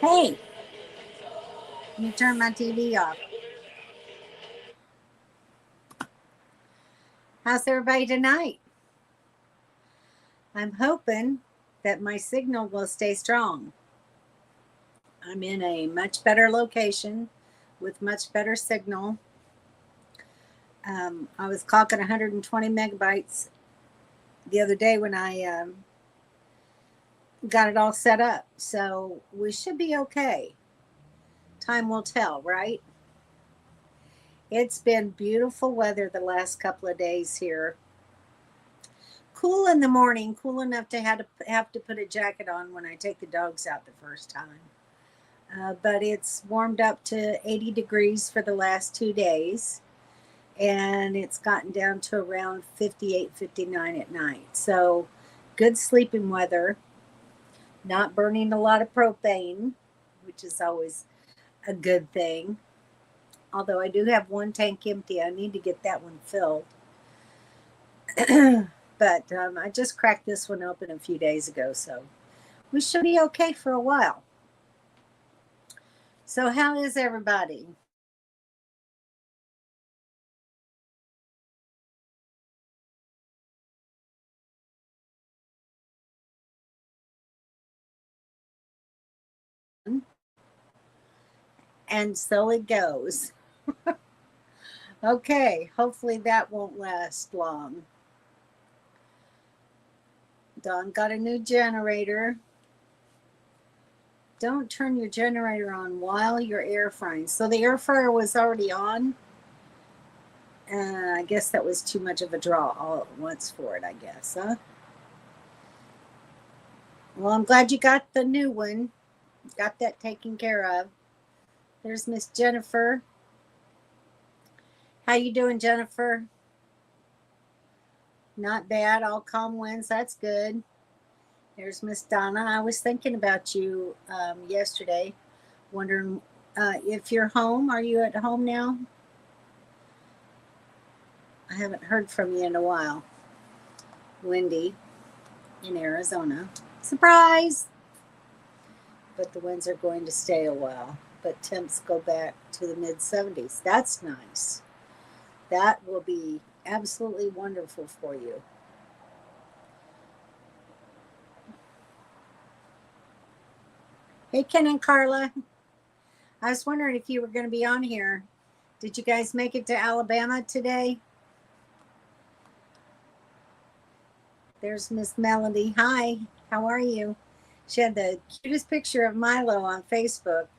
Hey, you turn my TV off. How's everybody tonight? I'm hoping that my signal will stay strong. I'm in a much better location with much better signal. I was clocking 120 megabytes the other day when I got it all set up. So we should be okay. Time will tell, right? It's been beautiful weather the last couple of days here. Cool in the morning, cool enough to have to put a jacket on when I take the dogs out the first time. But it's warmed up to 80 degrees for the last 2 days, and it's gotten down to around 58, 59 at night. So good sleeping weather, not burning a lot of propane, which is always a good thing. Although I do have one tank empty, I need to get that one filled. But I just cracked this one open a few days ago, so we should be okay for a while. So, how is everybody? And so it goes. Okay, hopefully that won't last long. Dawn got a new generator. Don't turn your generator on while you're air frying. So the air fryer was already on. I guess that was too much of a draw all at once for it, I guess, huh? Well, I'm glad you got the new one. Got that taken care of. There's Miss Jennifer. How you doing, Jennifer? Not bad. All calm winds. That's good. There's Miss Donna. I was thinking about you yesterday, wondering if you're home. Are you at home now? I haven't heard from you in a while. Windy in Arizona. Surprise! But the winds are going to stay a while. But temps go back to the mid 70s. That's nice. That will be absolutely wonderful for you. Hey, Ken and Carla. I was wondering if you were going to be on here. Did you guys make it to Alabama today? There's Miss Melody. Hi, how are you? She had the cutest picture of Milo on Facebook.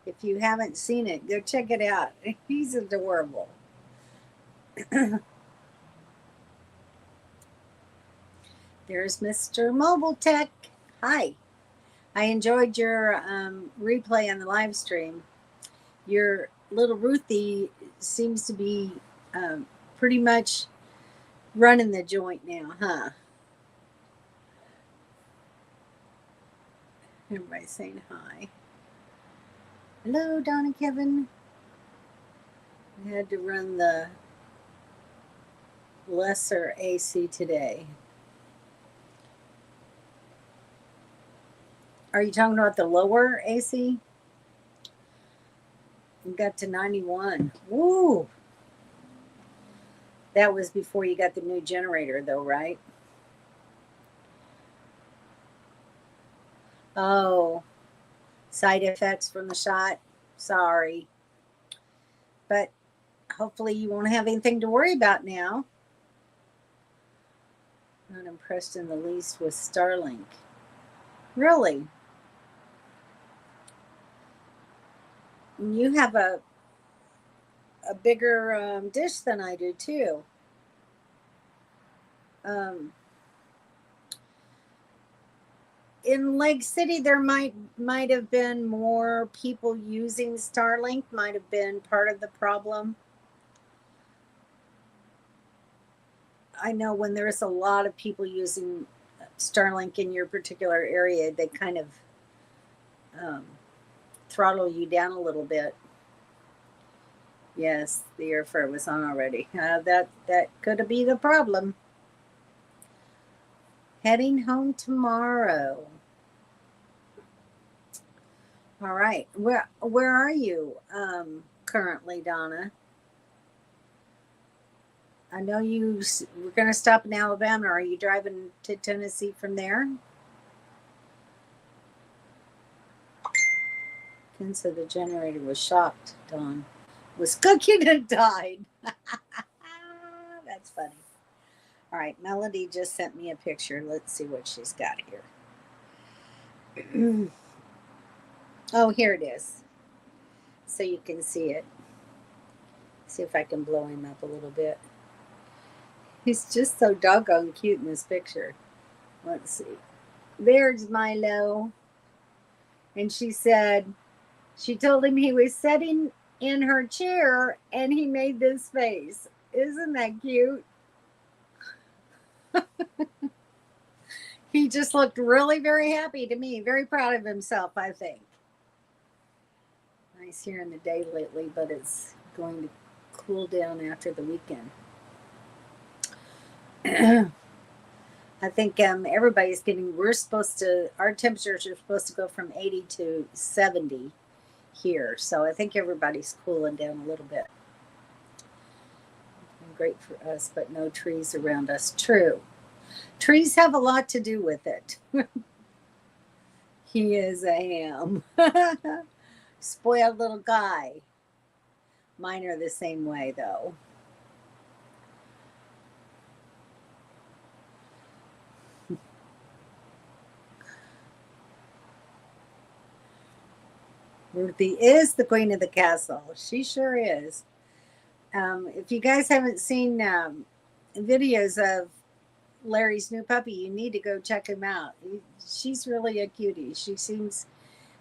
If you haven't seen it, go check it out. He's adorable. There's Mr. Mobile Tech. Hi. I enjoyed your replay on the live stream. Your little Ruthie seems to be pretty much running the joint now, huh? Everybody's saying hi. Hello, Donna Kevin. I had to run the lesser AC today. Are you talking about the lower AC? We got to 91. Woo! That was before you got the new generator, though, right? Oh, side effects from the shot. Sorry. But hopefully you won't have anything to worry about now. Not impressed in the least with Starlink. Really? You have a bigger dish than I do too. In Lake City, there might have been more people using Starlink. Might have been part of the problem. I know when there's a lot of people using Starlink in your particular area, they kind of throttle you down a little bit. Yes, the air fryer was on already. That could be the problem. Heading home tomorrow. All right. Where are you currently, Donna? I know we're going to stop in Alabama. Are you driving to Tennessee from there? Ken said the generator was shocked, Dawn. Was cooking and died. That's funny. All right, Melody just sent me a picture. Let's see what she's got here. Oh, here it is. So you can see it. See if I can blow him up a little bit. He's just so doggone cute in this picture. Let's see. There's Milo. And she said, she told him he was sitting in her chair and he made this face. Isn't that cute? He just looked really very happy to me. Very proud of himself, I think. Nice here in the day lately, but it's going to cool down after the weekend. I think everybody's our temperatures are supposed to go from 80 to 70 here. So I think everybody's cooling down a little bit. Great for us, but no trees around us. True. Trees have a lot to do with it. He is a ham. Spoiled little guy. Mine are the same way, though. Ruthie is the queen of the castle. She sure is. If you guys haven't seen videos of Larry's new puppy, you need to go check him out. She's really a cutie. She seems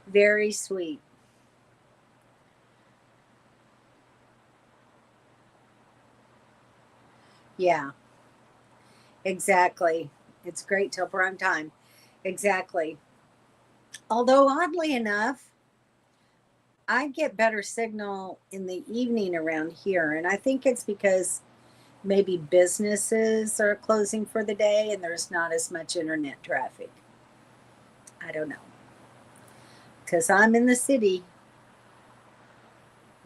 very sweet. Yeah, exactly. It's great till prime time. Exactly. Although, oddly enough, I get better signal in the evening around here. And I think it's because maybe businesses are closing for the day and there's not as much internet traffic. I don't know. Because I'm in the city.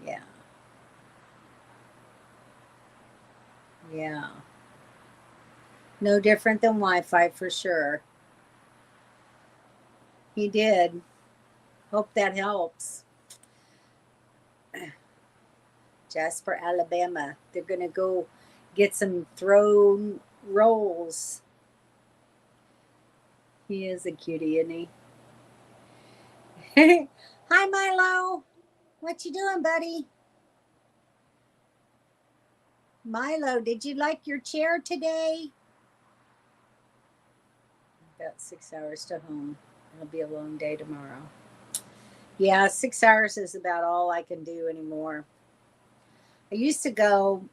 Yeah. Yeah. No different than Wi-Fi for sure. He did. Hope that helps. Jasper, Alabama. They're going to go get some thrown rolls. He is a cutie, isn't he? Hi, Milo. What you doing, buddy? Milo, did you like your chair today? About 6 hours to home. It'll be a long day tomorrow. Yeah, 6 hours is about all I can do anymore. I used to go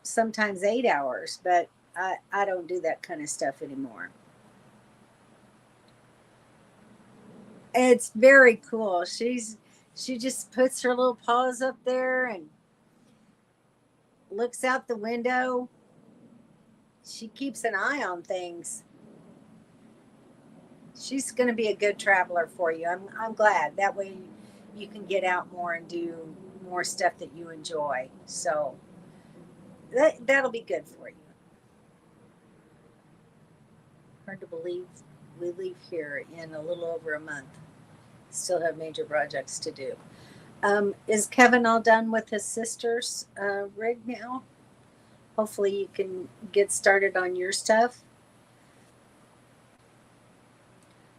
sometimes 8 hours, but I don't do that kind of stuff anymore. It's very cool. She just puts her little paws up there and looks out the window. She keeps an eye on things. She's going to be a good traveler for you. I'm glad. That way you can get out more and do more stuff that you enjoy. So that'll be good for you. Hard to believe we leave here in a little over a month. Still have major projects to do. Is Kevin all done with his sister's rig now? Hopefully you can get started on your stuff.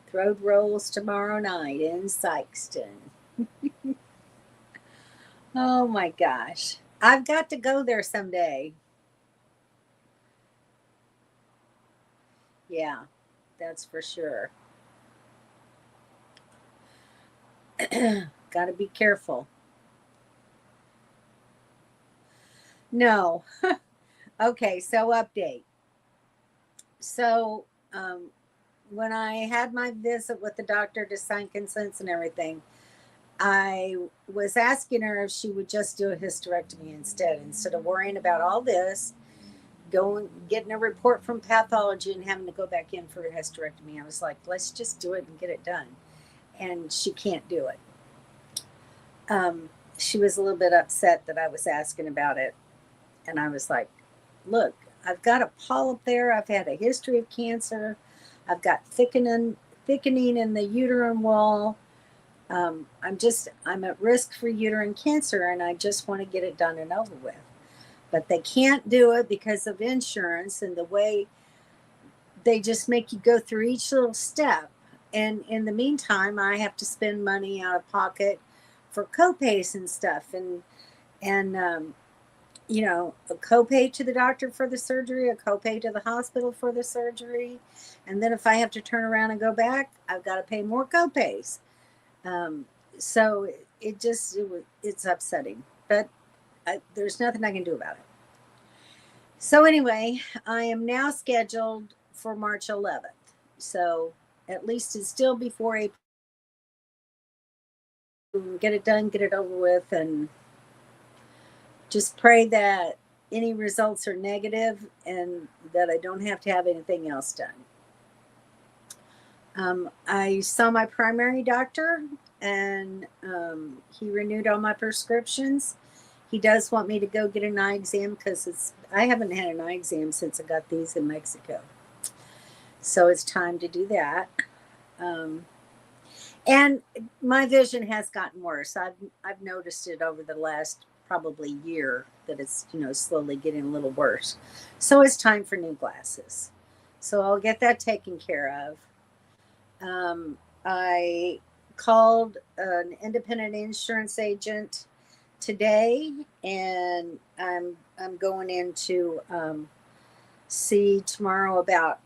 Throat rolls tomorrow night in Sykeston. Oh my gosh. I've got to go there someday. Yeah, that's for sure. Got to be careful. No. Okay, so update. So, when I had my visit with the doctor to sign consents and everything, I was asking her if she would just do a hysterectomy instead of worrying about all this, getting a report from pathology and having to go back in for a hysterectomy. I was like, let's just do it and get it done. And she can't do it. She was a little bit upset that I was asking about it. And I was like, look, I've got a polyp there. I've had a history of cancer. I've got thickening in the uterine wall. I'm at risk for uterine cancer, and I just want to get it done and over with. But they can't do it because of insurance and the way they just make you go through each little step. And in the meantime, I have to spend money out of pocket for copays and stuff. And a copay to the doctor for the surgery, a copay to the hospital for the surgery. And then if I have to turn around and go back, I've got to pay more copays. Um, so it's upsetting, but there's nothing I can do about it. So anyway, I am now scheduled for March 11th. So at least it's still before April. Get it done, get it over with, and just pray that any results are negative and that I don't have to have anything else done. I saw my primary doctor, and he renewed all my prescriptions. He does want me to go get an eye exam because I haven't had an eye exam since I got these in Mexico. So it's time to do that. And my vision has gotten worse. I've noticed it over the last probably year that it's slowly getting a little worse. So it's time for new glasses. So I'll get that taken care of. I called an independent insurance agent today, and I'm going in to see tomorrow about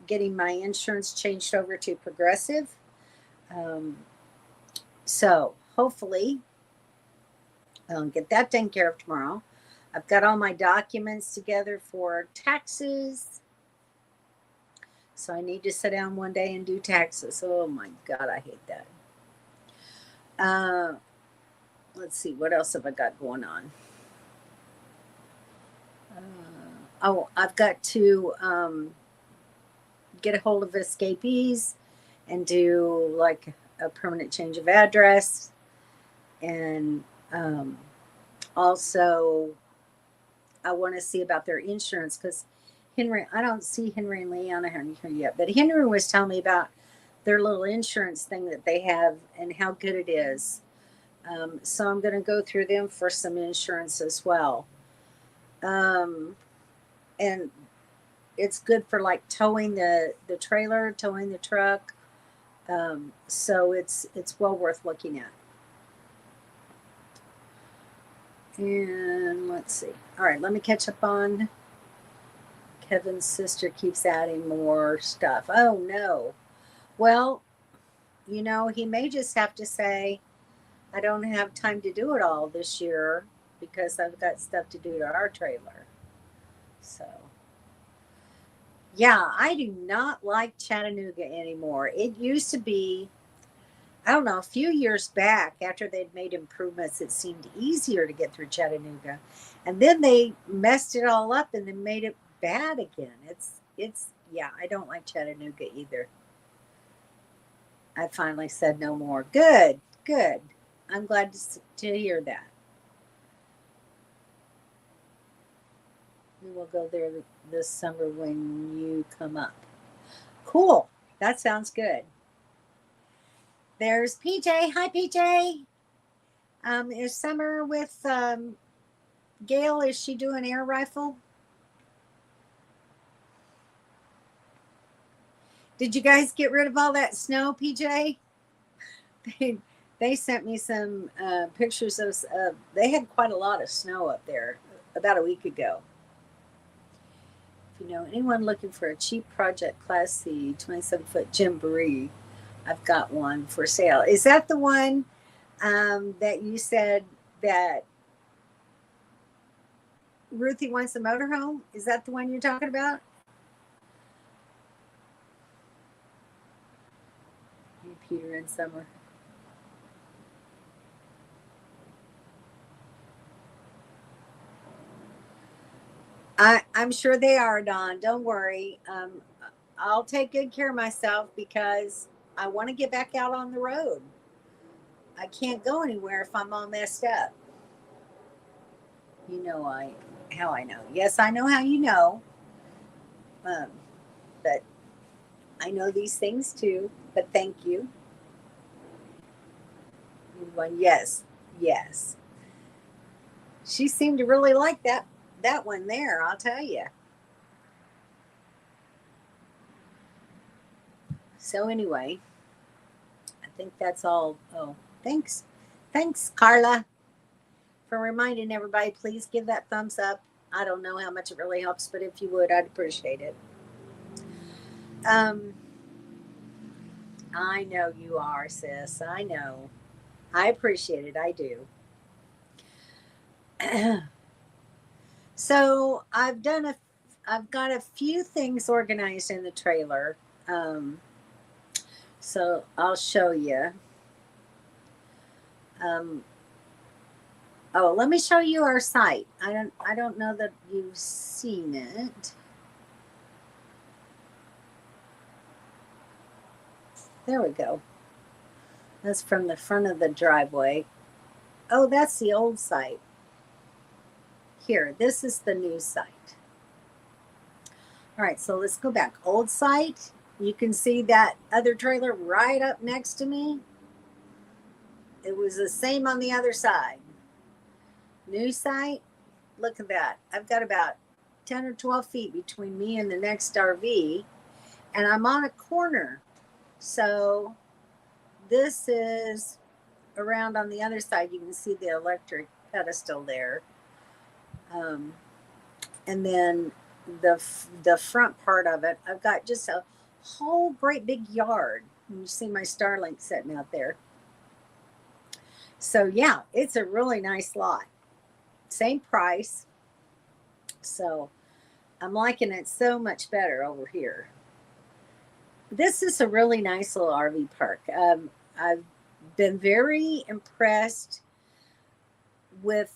getting my insurance changed over to Progressive. So hopefully I'll get that taken care of tomorrow. I've got all my documents together for taxes. So I need to sit down one day and do taxes. Oh my God, I hate that. Let's see, what else have I got going on? I've got to get a hold of escapees and do like a permanent change of address. And also I want to see about their insurance because I don't see Henry and Leanna here yet, but Henry was telling me about their little insurance thing that they have and how good it is. So I'm going to go through them for some insurance as well. And it's good for like towing the trailer, towing the truck. So it's well worth looking at. And let's see. All right, let me catch up on Kevin's sister keeps adding more stuff. Oh no. Well, he may just have to say, I don't have time to do it all this year because I've got stuff to do to our trailer. So, yeah, I do not like Chattanooga anymore. It used to be, I don't know, a few years back after they'd made improvements, it seemed easier to get through Chattanooga. And then they messed it all up and then made it bad again. Yeah, I don't like Chattanooga either. I finally said no more. Good. I'm glad to hear that. We will go there this summer when you come up. Cool. That sounds good. There's PJ. Hi, PJ. Is Summer with Gail? Is she doing air rifle? Did you guys get rid of all that snow, PJ? They sent me some pictures of. They had quite a lot of snow up there about a week ago. If you know anyone looking for a cheap project Class C 27-foot Jamboree, I've got one for sale. Is that the one that you said that Ruthie wants a motorhome? Is that the one you're talking about? Peter and Summer. I'm sure they are, Don. Don't worry. I'll take good care of myself because I want to get back out on the road. I can't go anywhere if I'm all messed up. You know how I know. Yes, I know how you know. Um, but I know these things too. But thank you. One, yes, yes. She seemed to really like that one there. I'll tell you. So anyway, I think that's all. Oh, thanks, Carla, for reminding everybody. Please give that thumbs up. I don't know how much it really helps, but if you would, I'd appreciate it. Um, I know you are, sis. I know. I appreciate it. I do. So I've got a few things organized in the trailer. Um, so I'll show you. Um, oh, let me show you our site. I don't know that you've seen it. There we go. That's from the front of the driveway. Oh, that's the old site. Here, this is the new site. All right, so let's go back. Old site. You can see that other trailer right up next to me. It was the same on the other side. New site. Look at that. I've got about 10 or 12 feet between me and the next RV, and I'm on a corner. So this is around on the other side. You can see the electric pedestal there. And then the front part of it, I've got just a whole great big yard. You see my Starlink sitting out there. So yeah, it's a really nice lot. Same price. So I'm liking it so much better over here. This is a really nice little RV park. I've been very impressed with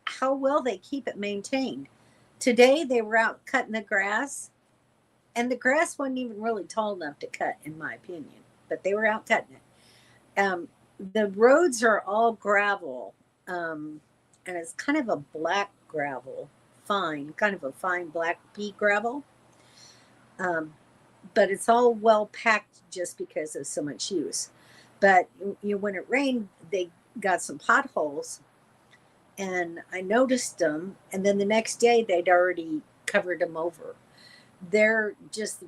how well they keep it maintained. Today they were out cutting the grass, and the grass wasn't even really tall enough to cut, in my opinion, but they were out cutting it. The roads are all gravel, and it's kind of a black gravel, kind of a fine black pea gravel. Um, but it's all well packed just because of so much use. But when it rained, they got some potholes, and I noticed them. And then the next day, they'd already covered them over. They're just,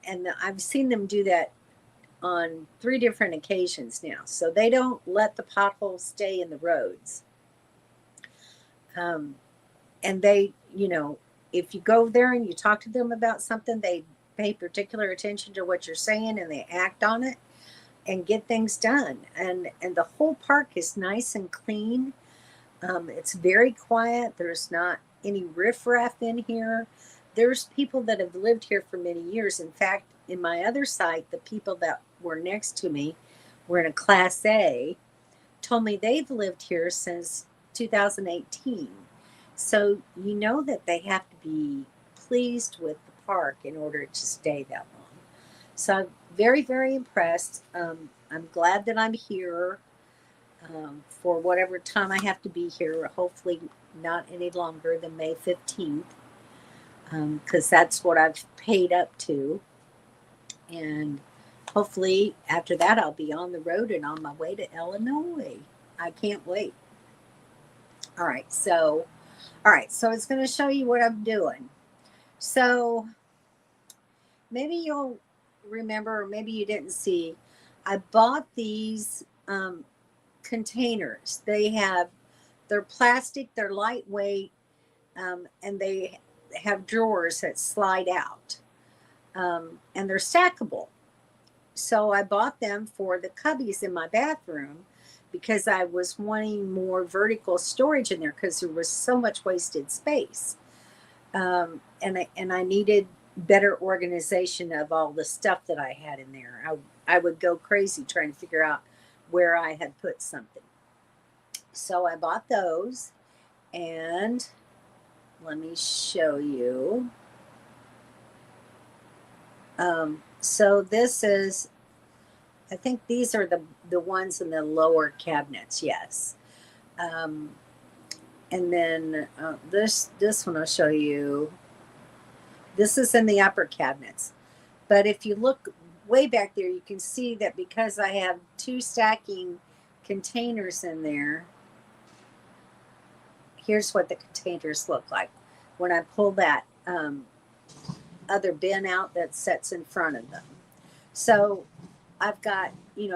and I've seen them do that on 3 different occasions now. So they don't let the potholes stay in the roads. And they, if you go there and you talk to them about something, they pay particular attention to what you're saying and they act on it and get things done. And the whole park is nice and clean. It's very quiet. There's not any riffraff in here. There's people that have lived here for many years. In fact, in my other site, the people that were next to me were in a Class A, told me they've lived here since 2018. So you know that they have to be pleased with the park in order to stay that long. So I'm very, very impressed. I'm glad that I'm here for whatever time I have to be here, hopefully not any longer than May 15th, because that's what I've paid up to. And hopefully after that, I'll be on the road and on my way to Illinois. I can't wait. All right, so it's going to show you what I'm doing. So maybe you'll remember, or maybe you didn't see, I bought these containers. They're plastic, they're lightweight, and they have drawers that slide out, and they're stackable. So I bought them for the cubbies in my bathroom because I was wanting more vertical storage in there because there was so much wasted space. And I needed better organization of all the stuff that I had in there. I would go crazy trying to figure out where I had put something. So I bought those, and let me show you. So this is I think these are the ones in the lower cabinets. Yes. Um, and then this one I'll show you. This is in the upper cabinets. But if you look way back there, you can see that because I have two stacking containers in there, here's what the containers look like when I pull that other bin out that sits in front of them. So I've got,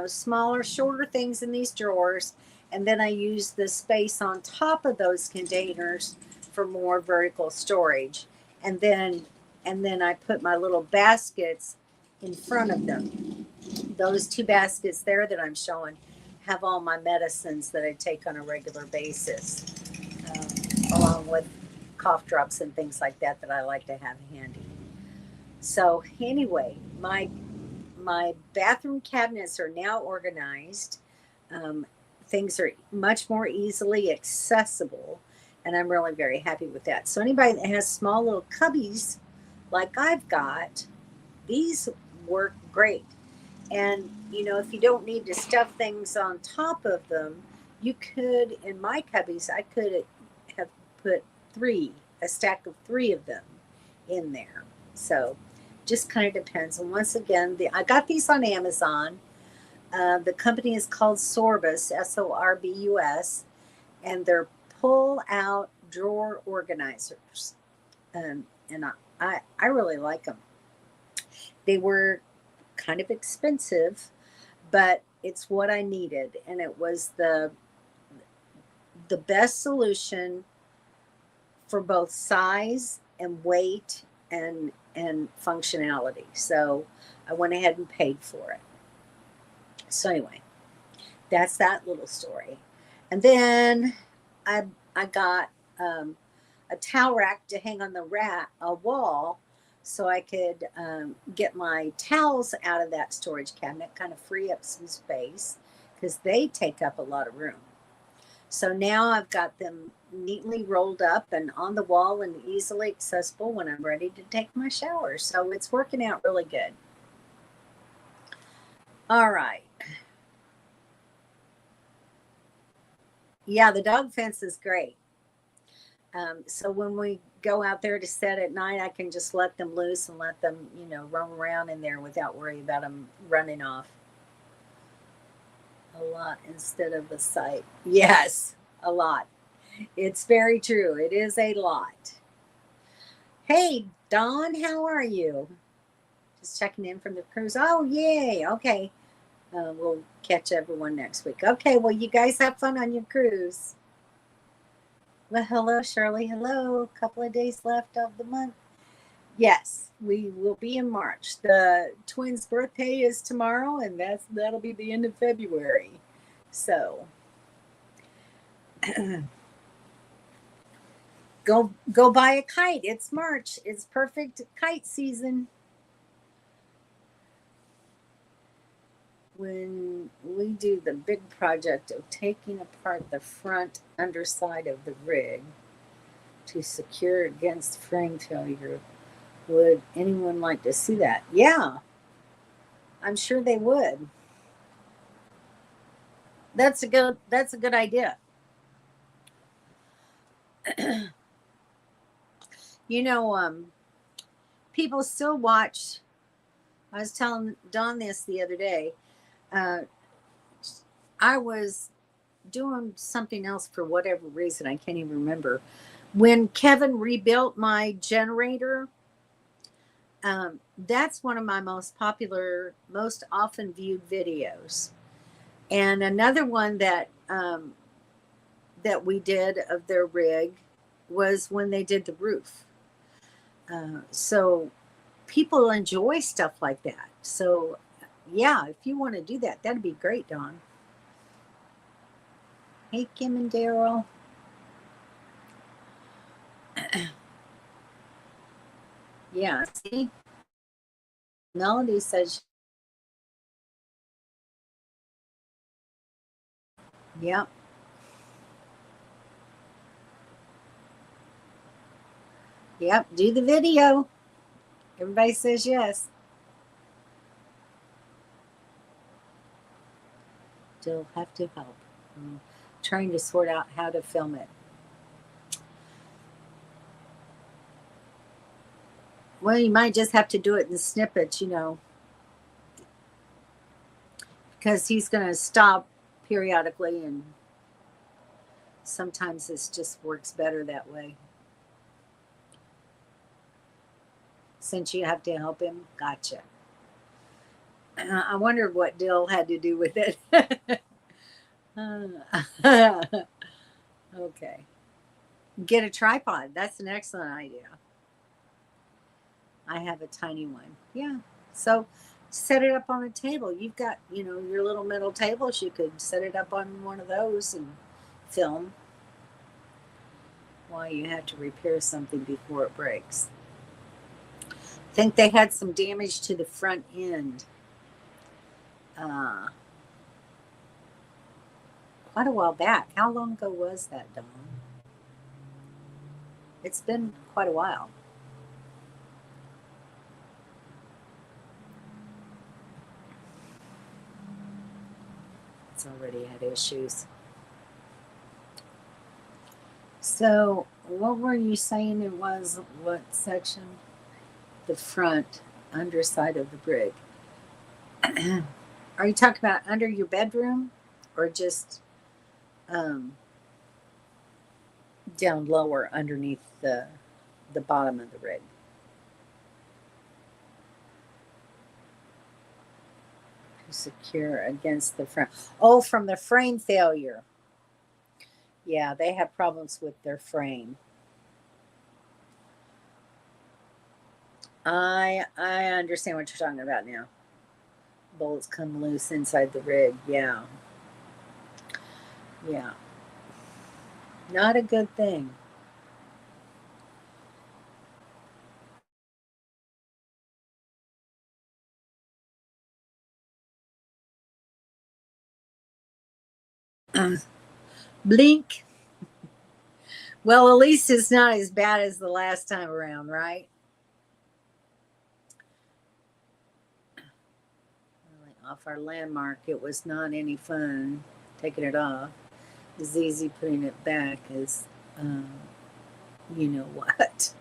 smaller, shorter things in these drawers, and then I use the space on top of those containers for more vertical storage. And then I put my little baskets in front of them. Those two baskets there that I'm showing have all my medicines that I take on a regular basis, along with cough drops and things like that I like to have handy. So anyway, my bathroom cabinets are now organized. Um, Things are much more easily accessible, and I'm really very happy with that. So anybody that has small little cubbies like I've got, these work great. And if you don't need to stuff things on top of them, you could, in my cubbies, I could have put a stack of three of them in there. So just kind of depends. And once again, I got these on Amazon. The company is called Sorbus, Sorbus, and they're pull-out drawer organizers. And I really like them. They were kind of expensive, but it's what I needed, and it was the best solution for both size and weight and functionality. So I went ahead and paid for it. So anyway, that's that little story. And then I got a towel rack to hang on a wall, so I could get my towels out of that storage cabinet, kind of free up some space because they take up a lot of room. So now I've got them neatly rolled up and on the wall and easily accessible when I'm ready to take my shower. So it's working out really good. All right. Yeah, the dog fence is great. So when we go out there to set at night, I can just let them loose and let them, roam around in there without worrying about them running off. A lot instead of a sight. Yes, a lot. It's very true. It is a lot. Hey, Dawn, how are you? Just checking in from the cruise. Oh, yay. Okay. We'll catch everyone next week. Okay, well, you guys have fun on your cruise. Well, hello, Shirley. Hello. A couple of days left of the month. Yes, we will be in March. The twins' birthday is tomorrow, and that'll be the end of February. So go buy a kite. It's March. It's perfect kite season. When we do the big project of taking apart the front underside of the rig to secure against frame failure, would anyone like to see that? Yeah, I'm sure they would. That's a good idea. People still watch. I was telling Don this the other day. I was doing something else for whatever reason. I can't even remember. When Kevin rebuilt my generator, that's one of my most popular, most often viewed videos. And another one that we did of their rig was when they did the roof. So people enjoy stuff like that. So yeah, if you want to do that, that'd be great, Dawn. Hey, Kim and Daryl. Yeah, see? Melody says, yep. Yep, do the video. Everybody says yes. Still have to help. I'm trying to sort out how to film it. Well, you might just have to do it in snippets, because he's going to stop periodically, and sometimes this just works better that way. Since you have to help him, gotcha. I wondered what Dill had to do with it. Okay. Get a tripod. That's an excellent idea. I have a tiny one. Yeah. So set it up on a table. You've got, your little metal tables. You could set it up on one of those and film while you have to repair something before it breaks. I think they had some damage to the front end. Quite a while back. How long ago was that, Dawn? It's been quite a while. It's already had issues. So, what were you saying it was? What section? The front underside of the brig. Are you talking about under your bedroom, or just down lower underneath the bottom of the rig? To secure against the front. Oh, from the frame failure. Yeah, they have problems with their frame. I understand what you're talking about now. Bolts come loose inside the rig. Yeah. Yeah. Not a good thing. Blink. Well, at least it's not as bad as the last time around, right? Off our landmark, it was not any fun taking it off. As easy putting it back as you know what.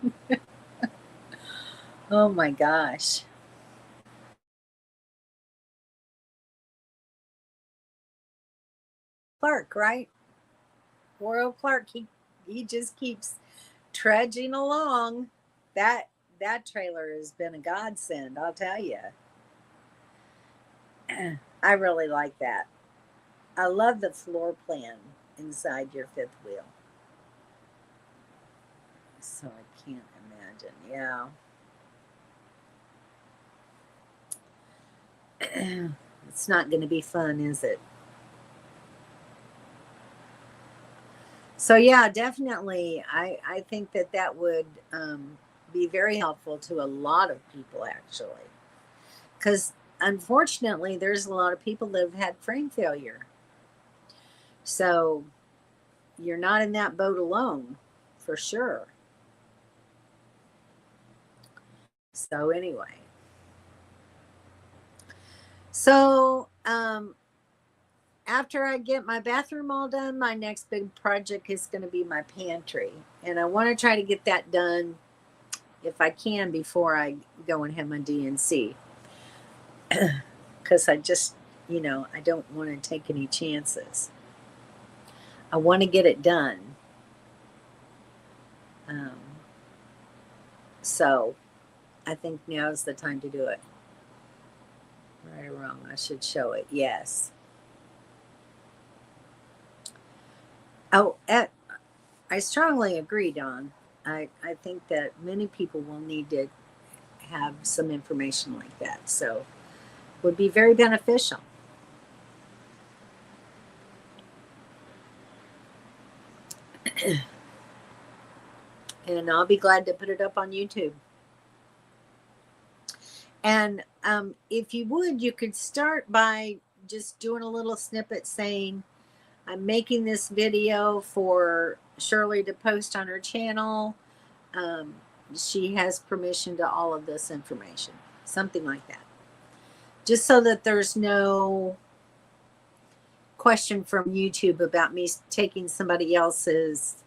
Oh my gosh. Clark, right? Royal Clark, he just keeps trudging along. That trailer has been a godsend, I'll tell you. I really like that. I love the floor plan inside your fifth wheel. So I can't imagine. Yeah. It's not going to be fun, is it? So yeah, definitely. I think that would be very helpful to a lot of people, actually, because unfortunately, there's a lot of people that have had frame failure. So you're not in that boat alone, for sure. So anyway, so after I get my bathroom all done, my next big project is going to be my pantry, and I want to try to get that done if I can before I go and have my DNC, because I just, I don't want to take any chances. I want to get it done. So I think now is the time to do it. Right or wrong, I should show it. Yes. Oh, I strongly agree, Don. I think that many people will need to have some information like that. So would be very beneficial. And I'll be glad to put it up on YouTube. And if you would, you could start by just doing a little snippet saying, I'm making this video for Shirley to post on her channel. She has permission to all of this information. Something like that. Just so that there's no question from YouTube about me taking somebody else's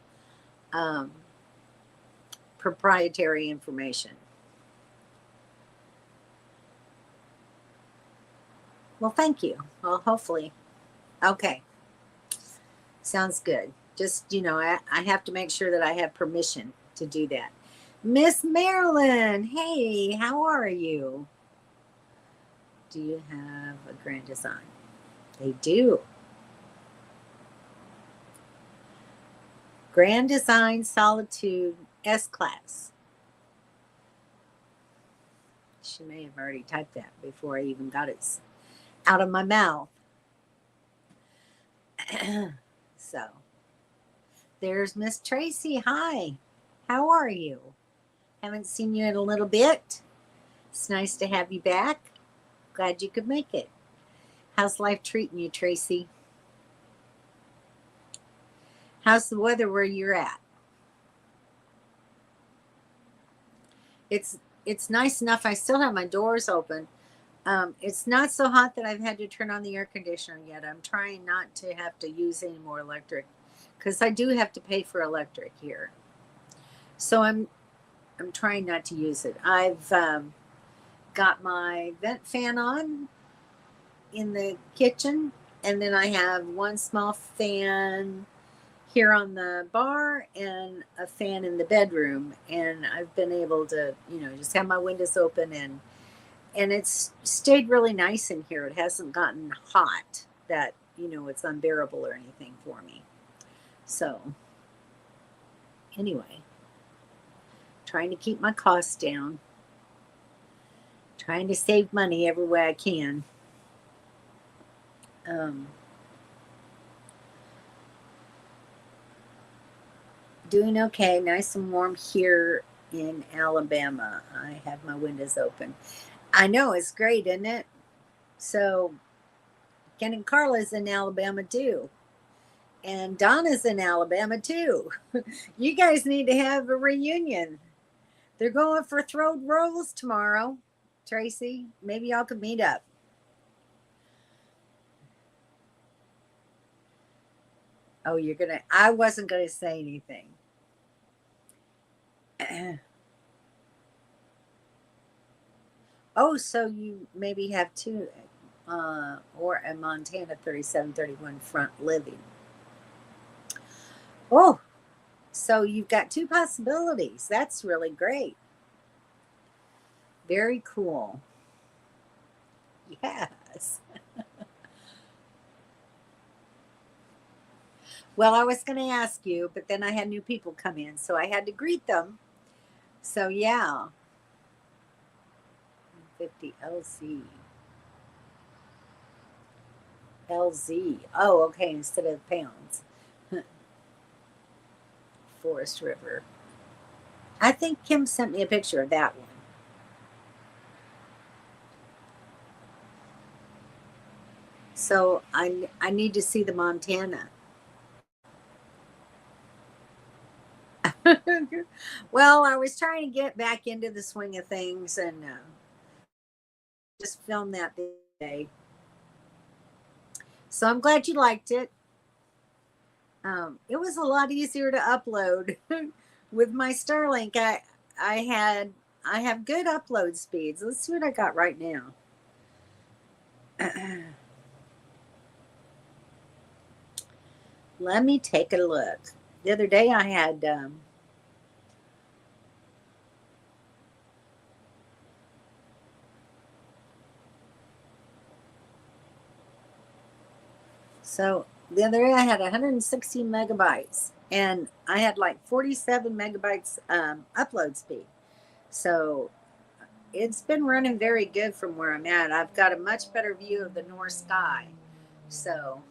proprietary information. Well, thank you. Well, hopefully. Okay. Sounds good. Just, I have to make sure that I have permission to do that. Miss Marilyn, hey, how are you? Do you have a Grand Design? They do. Grand Design Solitude S-Class. She may have already typed that before I even got it out of my mouth. So, there's Miss Tracy. Hi. How are you? Haven't seen you in a little bit. It's nice to have you back. Glad you could make it. How's life treating you, Tracy? How's the weather where you're at? It's nice enough. I still have my doors open. It's not so hot that I've had to turn on the air conditioner yet. I'm trying not to have to use any more electric because I do have to pay for electric here. So I'm trying not to use it. I've got my vent fan on in the kitchen, and then I have one small fan here on the bar and a fan in the bedroom, and I've been able to just have my windows open, and it's stayed really nice in here. It hasn't gotten hot that it's unbearable or anything for me. So anyway, trying to keep my costs down, trying to save money every way I can. Doing okay, nice and warm here in Alabama. I have my windows open. I know, it's great, isn't it? So Ken and Carla's in Alabama too. And Donna's in Alabama too. You guys need to have a reunion. They're going for throat rolls tomorrow. Tracy, maybe y'all could meet up. Oh, I wasn't gonna say anything. Oh, so you maybe have two, or a Montana 3731 front living. Oh, so you've got two possibilities. That's really great. Very cool. Yes. Well, I was going to ask you, but then I had new people come in, so I had to greet them. So, yeah. 50 LZ. LZ. Oh, okay, instead of pounds. Forest River. I think Kim sent me a picture of that one. So I need to see the Montana. Well, I was trying to get back into the swing of things and just filmed that day. So I'm glad you liked it. It was a lot easier to upload with my Starlink. I have good upload speeds. Let's see what I got right now. Let me take a look. The other day I had so the other day I had 160 megabytes, and I had like 47 megabytes upload speed. So it's been running very good from where I'm at. I've got a much better view of the north sky. So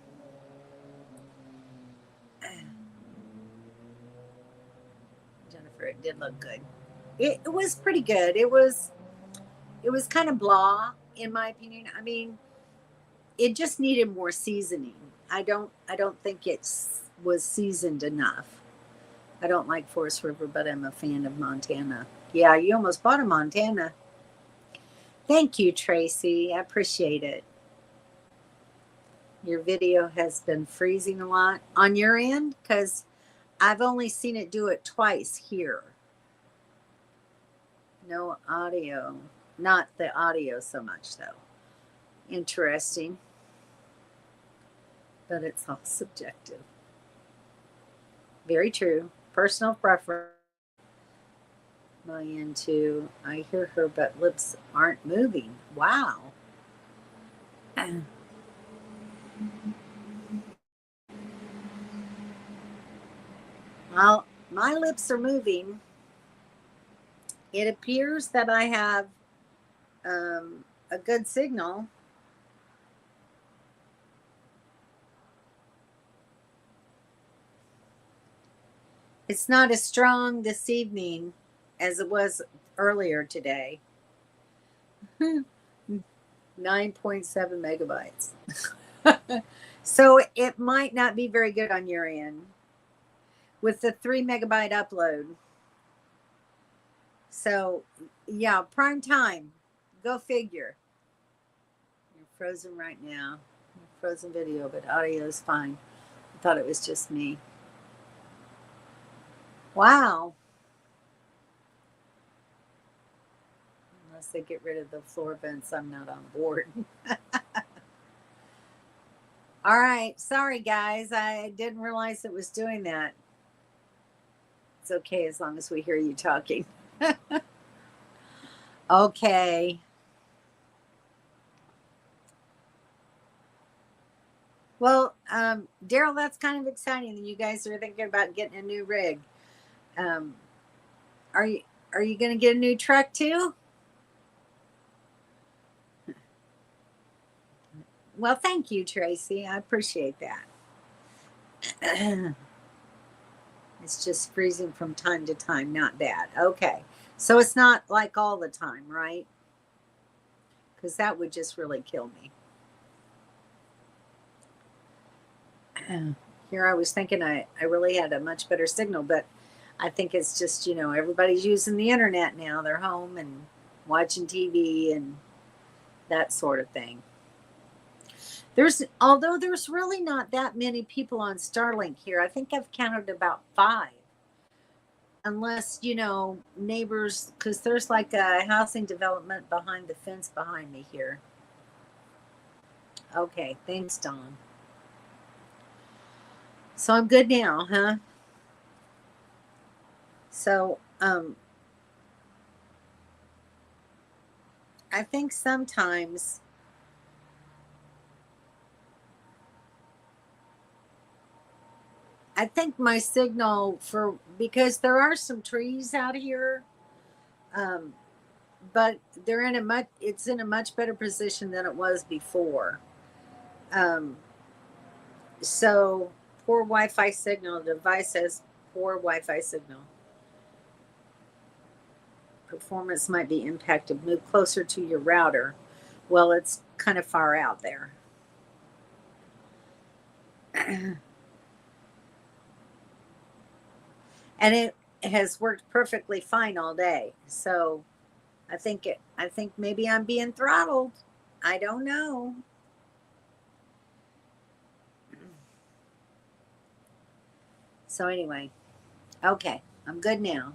Jennifer, it did look good. It was pretty good. It was kind of blah, in my opinion. I mean, it just needed more seasoning. I don't think it was seasoned enough. I don't like Forest River, but I'm a fan of Montana. Yeah, you almost bought a Montana. Thank you, Tracy. I appreciate it. Your video has been freezing a lot on your end, because I've only seen it do it twice here. No audio. Not the audio so much, though. Interesting. But it's all subjective. Very true. Personal preference. My end too. I hear her, but lips aren't moving. Wow. Well, my lips are moving. It appears that I have a good signal. It's not as strong this evening as it was earlier today. 9.7 megabytes. So it might not be very good on your end with the 3 megabyte upload. So yeah, prime time. Go figure. You're frozen right now. Frozen video, but audio is fine. I thought it was just me. Wow. Unless they get rid of the floor vents, I'm not on board. All right. Sorry, guys. I didn't realize it was doing that. It's okay as long as we hear you talking. Okay. Well, Daryl, that's kind of exciting that you guys are thinking about getting a new rig. Are you going to get a new truck too? Well, thank you, Tracy. I appreciate that. It's just freezing from time to time. Not bad. Okay. So it's not like all the time, right? Because that would just really kill me. Here I was thinking I really had a much better signal, but I think it's just, everybody's using the internet now. They're home and watching TV and that sort of thing. Although there's really not that many people on Starlink here. I think I've counted about 5. Unless, neighbors, because there's like a housing development behind the fence behind me here. Okay, thanks, Dawn. So I'm good now, huh? So, I think sometimes my signal because there are some trees out here, but it's in a much better position than it was before. So poor Wi-Fi signal. The device has poor Wi-Fi signal. Performance might be impacted. Move closer to your router. Well, it's kind of far out there. And it has worked perfectly fine all day. So I think maybe I'm being throttled. I don't know. So anyway, okay, I'm good now.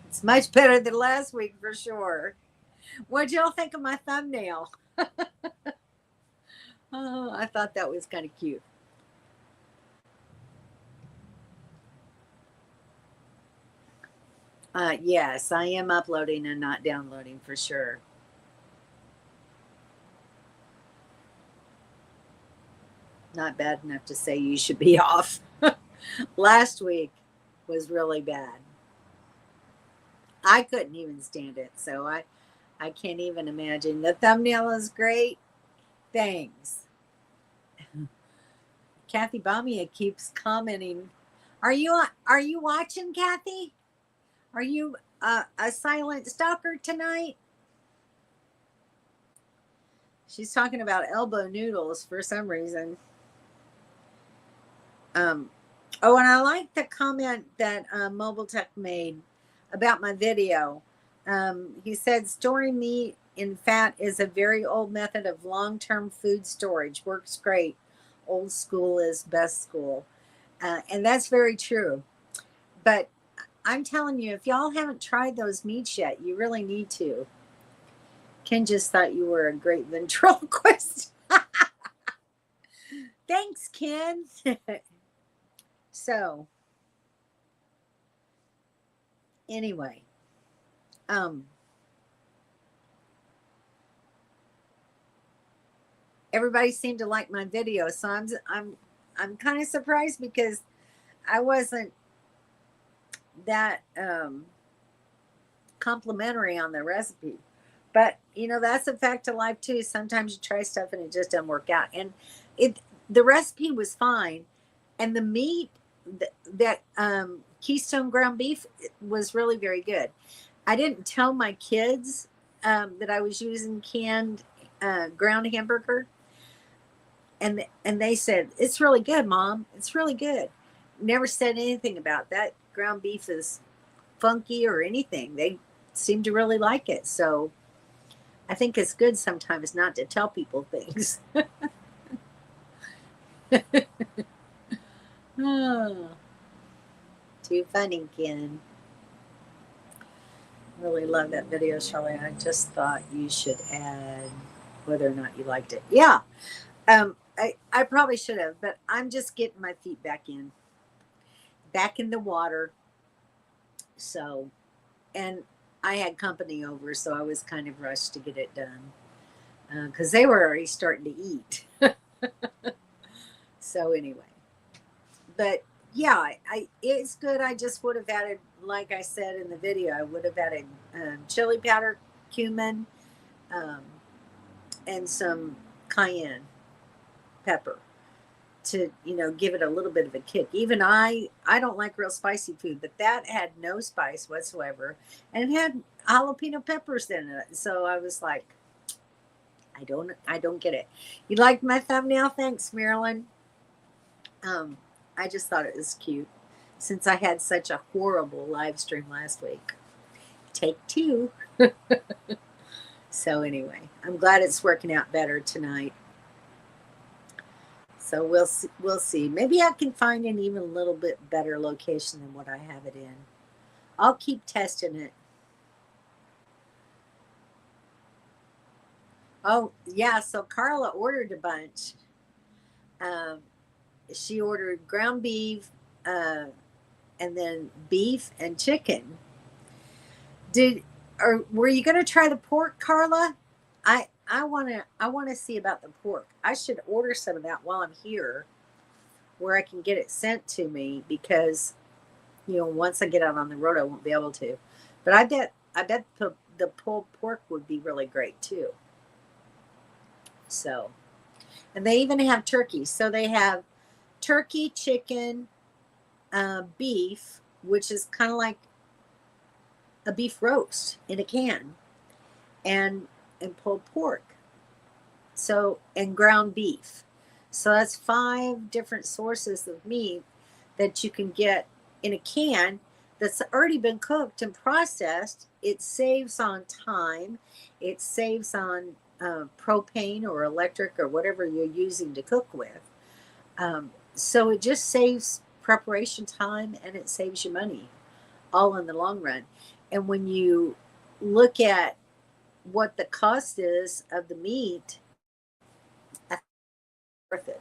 It's much better than last week for sure. What'd y'all think of my thumbnail? Oh, I thought that was kind of cute. Yes, I am uploading and not downloading for sure. Not bad enough to say you should be off. Last week was really bad. I couldn't even stand it. So I can't even imagine. The thumbnail is great. Thanks. Kathy Bamia keeps commenting. Are you watching, Kathy? Are you a silent stalker tonight? She's talking about elbow noodles for some reason. And I like the comment that Mobile Tech made about my video. He said storing meat in fat is a very old method of long-term food storage. Works great. old school is best school. And that's very true. But I'm telling you, if y'all haven't tried those meats yet, you really need to. Ken just thought you were a great ventriloquist. Thanks, Ken. So, anyway, um, everybody seemed to like my video, so I'm kind of surprised because I wasn't that complimentary on the recipe. But that's a fact of life too. Sometimes you try stuff and it just doesn't work out. And it the recipe was fine, and the meat that Keystone ground beef was really very good. I didn't tell my kids that I was using canned ground hamburger, and they said it's really good, Mom. It's really good. Never said anything about that. Ground beef is funky or anything. They seem to really like it. So I think it's good sometimes not to tell people things. Oh, too funny, Ken. Really love that video, Charlie. I just thought you should add whether or not you liked it. Yeah. I probably should have, but I'm just getting my feet back in the water. So, and I had company over, so I was kind of rushed to get it done because they were already starting to eat. So anyway, but yeah, it's good. I just would have added, like I said in the video, I would have added chili powder, cumin, um, and some cayenne pepper to give it a little bit of a kick. Even I don't like real spicy food, but that had no spice whatsoever, and it had jalapeno peppers in it. So I was like, I don't get it. You liked my thumbnail? Thanks, Marilyn. I just thought it was cute since I had such a horrible live stream last week. Take two. So anyway, I'm glad it's working out better tonight. So we'll see. Maybe I can find an even a little bit better location than what I have it in. I'll keep testing it. Oh yeah, so Carla ordered a bunch. She ordered ground beef, and then beef and chicken. Were you going to try the pork, Carla? I want to see about the pork. I should order some of that while I'm here, where I can get it sent to me because once I get out on the road, I won't be able to. But I bet the pulled pork would be really great too. So, and they even have turkey. So they have turkey, chicken, beef, which is kind of like a beef roast in a can, and pulled pork. So, and ground beef. So that's 5 different sources of meat that you can get in a can that's already been cooked and processed. It saves on time. It saves on propane or electric or whatever you're using to cook with. So it just saves preparation time and it saves you money all in the long run. And when you look at what the cost is of the meat, I think it's worth it.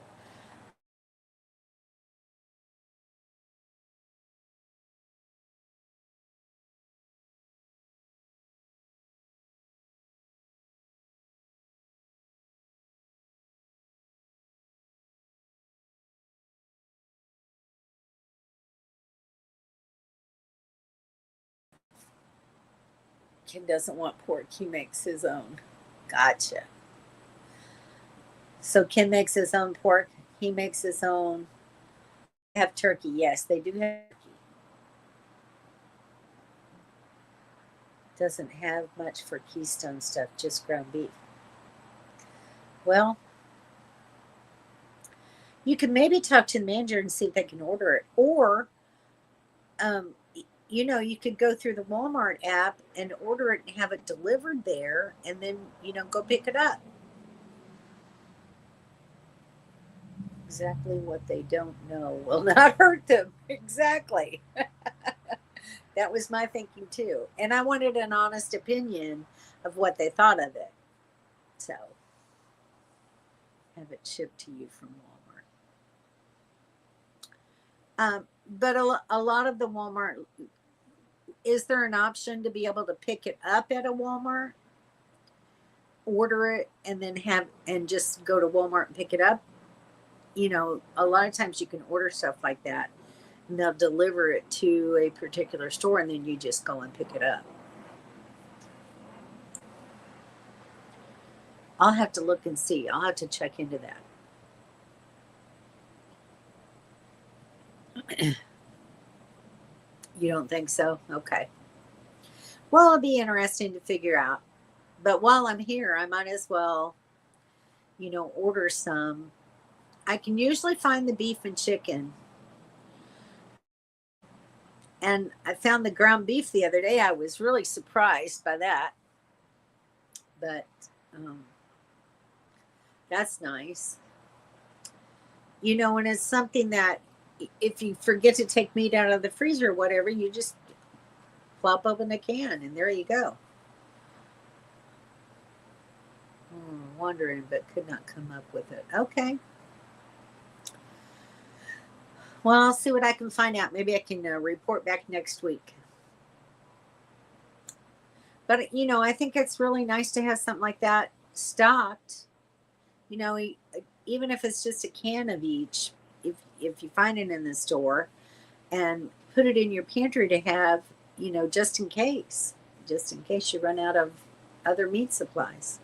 Ken doesn't want pork. He makes his own. Gotcha. So Ken makes his own pork. He makes his own. Have turkey. Yes, they do have turkey. Doesn't have much for Keystone stuff, just ground beef. Well, you can maybe talk to the manager and see if they can order it. Or, you could go through the Walmart app and order it and have it delivered there and then, go pick it up. exactly what they don't know will not hurt them. Exactly. That was my thinking too. And I wanted an honest opinion of what they thought of it. So have it shipped to you from Walmart. But a lot of the Walmart, is there an option to be able to pick it up at a Walmart, order it, and then and just go to Walmart and pick it up? You know, a lot of times you can order stuff like that and they'll deliver it to a particular store and then you just go and pick it up. I'll have to look and see. I'll have to check into that. You don't think so? Okay. Well, it'll be interesting to figure out. But while I'm here, I might as well, order some. I can usually find the beef and chicken. And I found the ground beef the other day. I was really surprised by that. But that's nice. And it's something that if you forget to take meat out of the freezer or whatever, you just plop open a can and there you go. Wondering, but could not come up with it. Okay. Well, I'll see what I can find out. Maybe I can report back next week. But, I think it's really nice to have something like that stocked. Even if it's just a can of each, if you find it in the store, and put it in your pantry to have, just in case you run out of other meat supplies.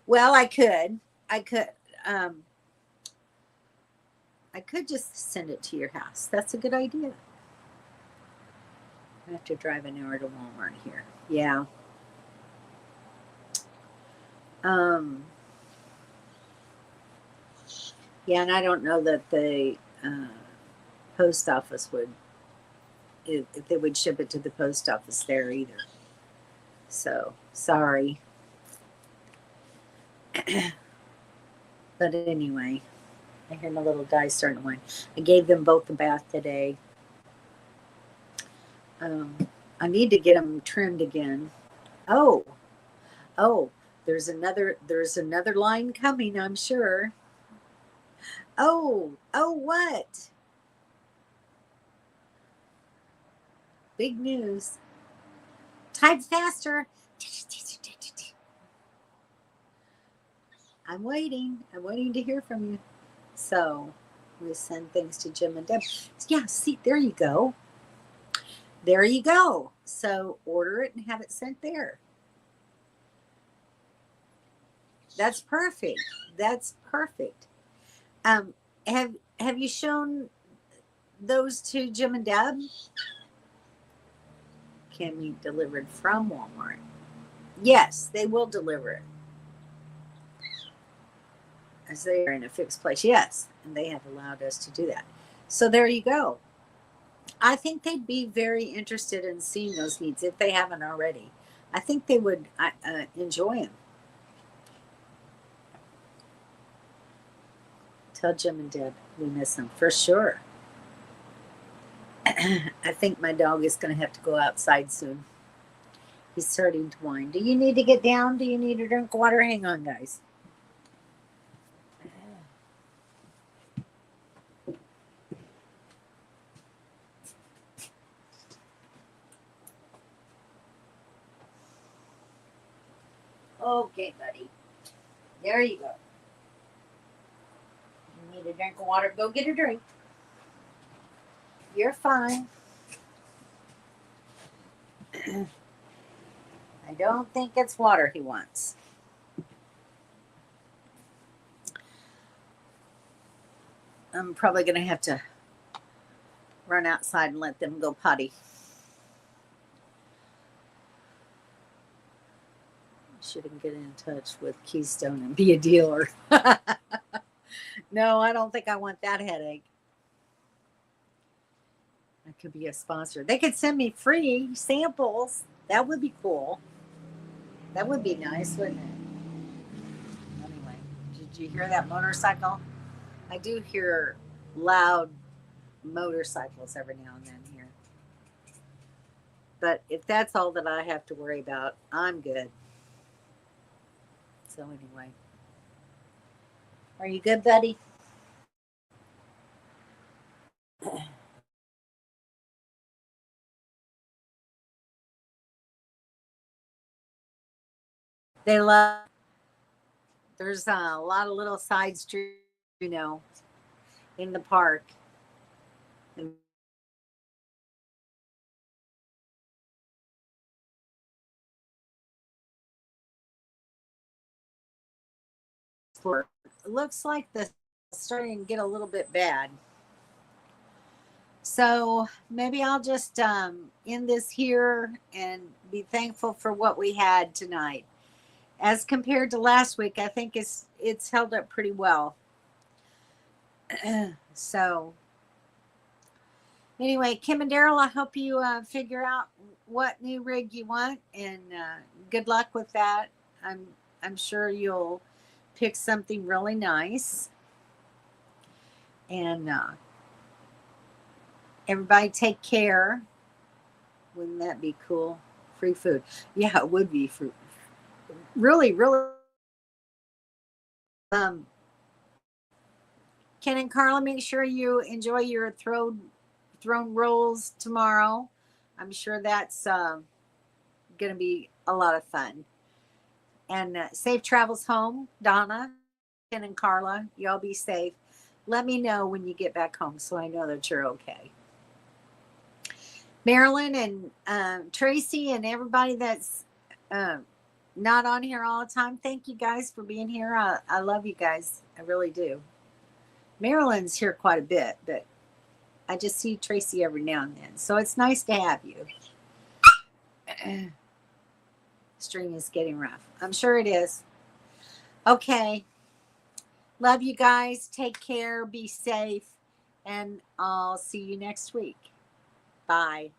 Well, I could just send it to your house. That's a good idea. I have to drive an hour to Walmart here. Yeah. Yeah, and I don't know that the post office would, if they would ship it to the post office there either. So, sorry. But anyway, I hear my little guy starting to whine. I gave them both a bath today. I need to get them trimmed again. Oh, there's another line coming, I'm sure. Oh, what? Big news. Type faster. I'm waiting to hear from you. So we send things to Jim and Deb. Yeah, see, there you go. So order it and have it sent there. That's perfect. Have you shown those to Jim and Deb? Can be delivered from Walmart. Yes, they will deliver it. As they are in a fixed place. Yes, and they have allowed us to do that. So there you go. I think they'd be very interested in seeing those meats if they haven't already. I think they would enjoy them. Tell Jim and Deb we miss them for sure. I think my dog is going to have to go outside soon. He's starting to whine. Do you need to get down? Do you need to drink water? Hang on, guys. Okay, buddy. There you go. You need a drink of water? Go get a drink. You're fine. I don't think it's water he wants. I'm probably going to have to run outside and let them go potty. Shouldn't get in touch with Keystone and be a dealer. No, I don't think I want that headache. I could be a sponsor. They could send me free samples. That would be cool. That would be nice, wouldn't it? you hear that motorcycle? I do hear loud motorcycles every now and then here. But if that's all that I have to worry about, I'm good. So anyway, are you good, buddy? They love. There's a lot of little side streets, you know, in the park. And it looks like the starting to get a little bit bad. So maybe I'll just end this here and be thankful for what we had tonight. As compared to last week, I think it's held up pretty well. So anyway, Kim and Daryl, I hope you figure out what new rig you want, and good luck with that. I'm sure you'll pick something really nice. And everybody take care. Wouldn't that be cool? Free food. Yeah, it would be free. Really, really. Ken and Carla, make sure you enjoy your throne rolls tomorrow. I'm sure that's going to be a lot of fun. And safe travels home, Donna, Ken and Carla. Y'all be safe. Let me know when you get back home so I know that you're okay. Marilyn and Tracy and everybody that's not on here all the time, thank you guys for being here. I love you guys. I really do. Marilyn's here quite a bit, but I just see Tracy every now and then. So it's nice to have you. String is getting rough. I'm sure it is. Okay. Love you guys. Take care. Be safe. And I'll see you next week. Bye.